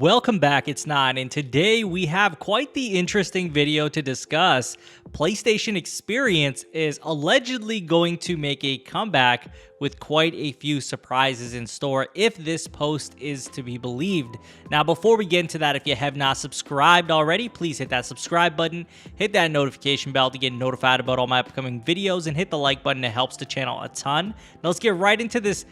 Welcome back, it's Nine, and today we have quite the interesting video to discuss. PlayStation Experience is allegedly going to make a comeback with quite a few surprises in store if this post is to be believed. Now, before we get into that, if you have not subscribed already, please hit that subscribe button, hit that notification bell to get notified about all my upcoming videos, and hit the like button. It helps the channel a ton. Now, let's get right into this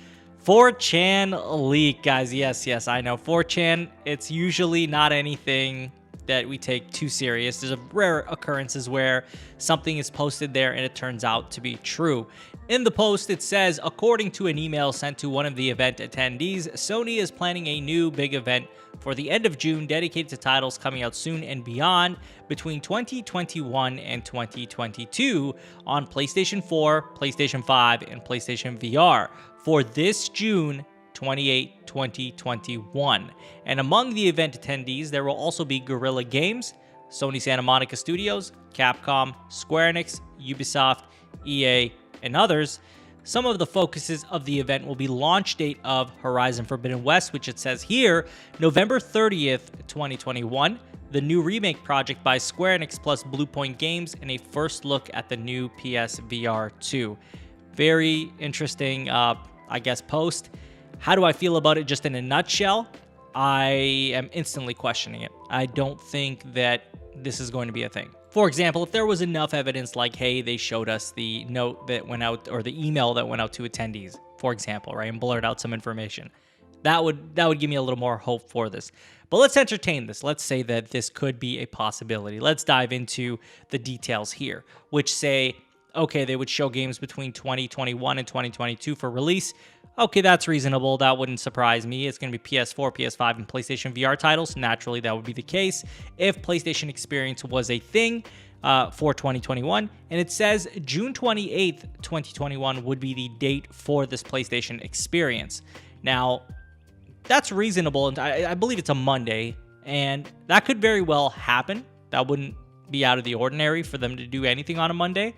4chan leak, guys. Yes, I know 4chan, it's usually not anything that we take too serious. There's a rare occurrences where something is posted there and it turns out to be true. In the post, it says, according to an email sent to one of the event attendees, Sony is planning a new big event for the end of June dedicated to titles coming out soon and beyond between 2021 and 2022 on PlayStation 4, PlayStation 5, and PlayStation VR for this June 28, 2021. And among the event attendees, there will also be Guerrilla Games, Sony Santa Monica Studios, Capcom, Square Enix, Ubisoft, EA, and others. Some of the focuses of the event will be launch date of Horizon Forbidden West, which it says here, November 30th, 2021, the new remake project by Square Enix plus Bluepoint Games, and a first look at the new PSVR 2. Very interesting, I guess, post. How do I feel about it just in a nutshell? I am instantly questioning it. I don't think that this is going to be a thing. For example, if there was enough evidence like, hey, they showed us the note that went out or the email that went out to attendees, for example, right, and blurred out some information, that would give me a little more hope for this. But let's entertain this. Let's say that this could be a possibility. Let's dive into the details here, which say, okay, they would show games between 2021 and 2022 for release. Okay, that's reasonable. That wouldn't surprise me. It's going to be PS4, PS5, and PlayStation VR titles. Naturally, that would be the case if PlayStation Experience was a thing for 2021. And it says June 28th, 2021 would be the date for this PlayStation Experience. Now, that's reasonable, and I believe it's a Monday, and that could very well happen. That wouldn't be out of the ordinary for them to do anything on a Monday.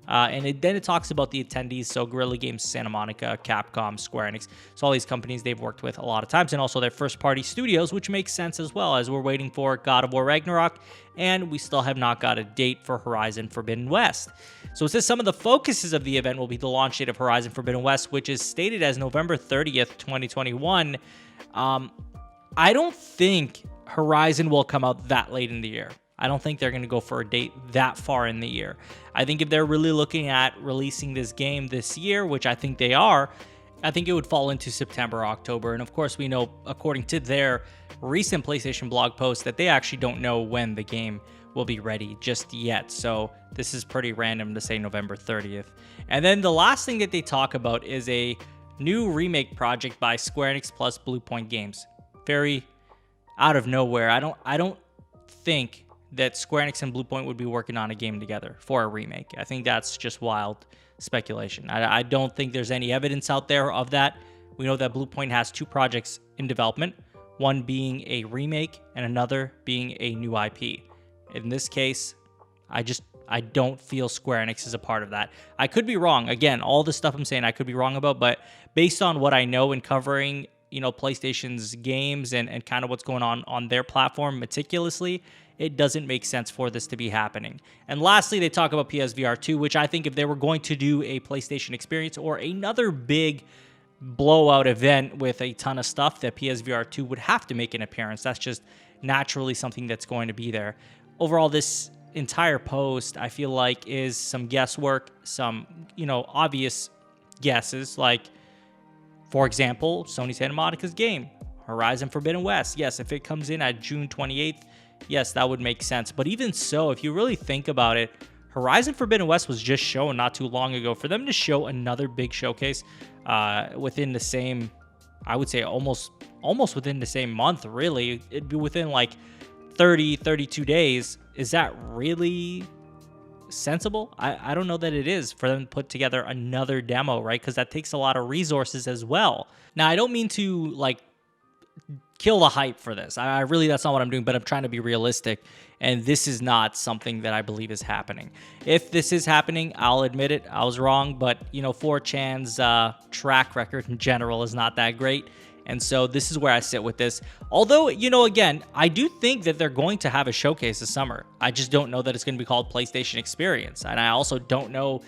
Then it talks about the attendees, so Guerrilla Games, Santa Monica, Capcom, Square Enix. So all these companies they've worked with a lot of times, and also their first-party studios, which makes sense as well, as we're waiting for God of War Ragnarok, and we still have not got a date for Horizon Forbidden West. So it says some of the focuses of the event will be the launch date of Horizon Forbidden West, which is stated as November 30th, 2021. I don't think Horizon will come out that late in the year. I don't think they're going to go for a date that far in the year. I think if they're really looking at releasing this game this year, which I think they are, I think it would fall into September, October. And of course, we know, according to their recent PlayStation blog post, that they actually don't know when the game will be ready just yet. So this is pretty random to say November 30th. And then the last thing that they talk about is a new remake project by Square Enix plus Bluepoint Games. Very out of nowhere. I don't think that Square Enix and Bluepoint would be working on a game together for a remake. I think that's just wild speculation. I don't think there's any evidence out there of that. We know that Bluepoint has two projects in development, one being a remake and another being a new IP. In this case, I don't feel Square Enix is a part of that. I could be wrong. Again, all the stuff I'm saying I could be wrong about, but based on what I know in covering, PlayStation's games and kind of what's going on their platform meticulously, it doesn't make sense for this to be happening. And lastly, they talk about PSVR 2, which I think if they were going to do a PlayStation Experience or another big blowout event with a ton of stuff, that PSVR 2 would have to make an appearance. That's just naturally something that's going to be there. Overall, this entire post, I feel like, is some guesswork, some, obvious guesses, like, for example, Sony Santa Monica's game, Horizon Forbidden West. Yes, if it comes in at June 28th, yes, that would make sense. But even so, if you really think about it, Horizon Forbidden West was just shown not too long ago. For them to show another big showcase within the same, I would say almost within the same month, really, it'd be within like 30, 32 days. Is that really sensible? I don't know that it is for them to put together another demo, right? Because that takes a lot of resources as well. Now, I don't mean to kill the hype for this. I really, that's not what I'm doing, but I'm trying to be realistic. And this is not something that I believe is happening. If this is happening, I'll admit it. I was wrong, but 4chan's track record in general is not that great. And so this is where I sit with this. Although, you know, again, I do think that they're going to have a showcase this summer. I just don't know that it's going to be called PlayStation Experience. And I also don't know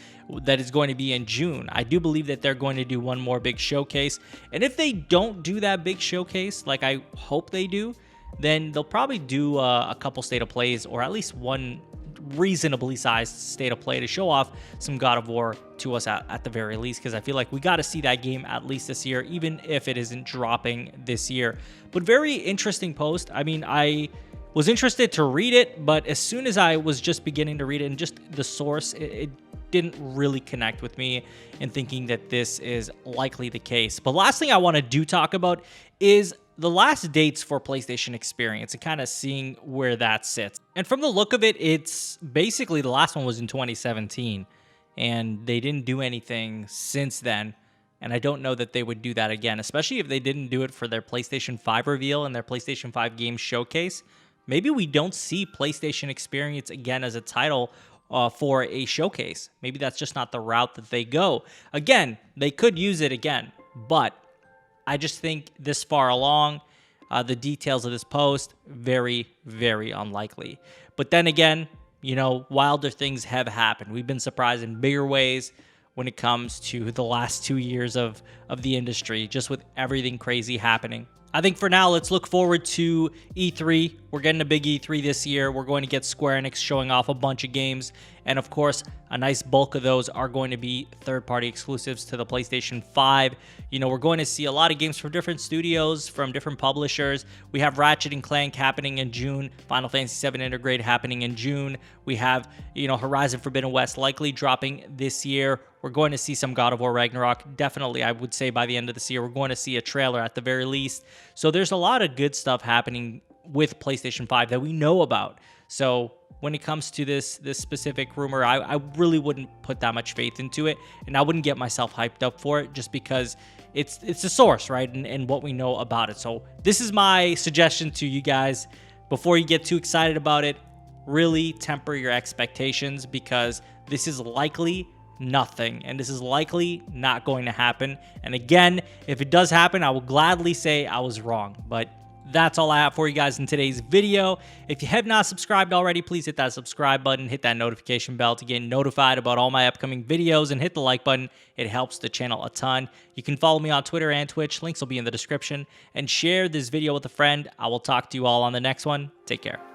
that it's going to be in June. I do believe that they're going to do one more big showcase. And if they don't do that big showcase, like I hope they do, then they'll probably do a couple state of plays, or at least one reasonably sized state of play to show off some God of War to us at the very least, because I feel like we got to see that game at least this year, even if it isn't dropping this year. But very interesting post. I mean, I was interested to read it, but as soon as I was just beginning to read it and just the source, it didn't really connect with me in thinking that this is likely the case. But last thing I want to talk about is the last dates for PlayStation Experience and kind of seeing where that sits. And from the look of it, it's basically the last one was in 2017, and they didn't do anything since then. And I don't know that they would do that again, especially if they didn't do it for their PlayStation 5 reveal and their PlayStation 5 game showcase. Maybe we don't see PlayStation Experience again as a title for a showcase. Maybe that's just not the route that they go. Again, they could use it again, but I just think this far along, the details of this post, very, very unlikely. But then again, you know, wilder things have happened. We've been surprised in bigger ways when it comes to the last 2 years of the industry, just with everything crazy happening. I think for now, let's look forward to E3. We're getting a big E3 this year. We're going to get Square Enix showing off a bunch of games. And of course, a nice bulk of those are going to be third-party exclusives to the PlayStation 5. You know, we're going to see a lot of games from different studios, from different publishers. We have Ratchet & Clank happening in June, Final Fantasy VII Intergrade happening in June. We have, you know, Horizon Forbidden West likely dropping this year. We're going to see some God of War Ragnarok. Definitely, I would say by the end of this year, we're going to see a trailer at the very least. So there's a lot of good stuff happening with PlayStation 5 that we know about. So when it comes to this specific rumor, I really wouldn't put that much faith into it, and I wouldn't get myself hyped up for it just because it's the source, right, and what we know about it. So this is my suggestion to you guys. Before you get too excited about it, really temper your expectations, because this is likely nothing, and this is likely not going to happen. And again, if it does happen, I will gladly say I was wrong. But that's all I have for you guys in today's video. If you have not subscribed already, please hit that subscribe button, hit that notification bell to get notified about all my upcoming videos, and hit the like button. It helps the channel a ton. You can follow me on Twitter and Twitch. Links will be in the description. And share this video with a friend. I will talk to you all on the next one. Take care.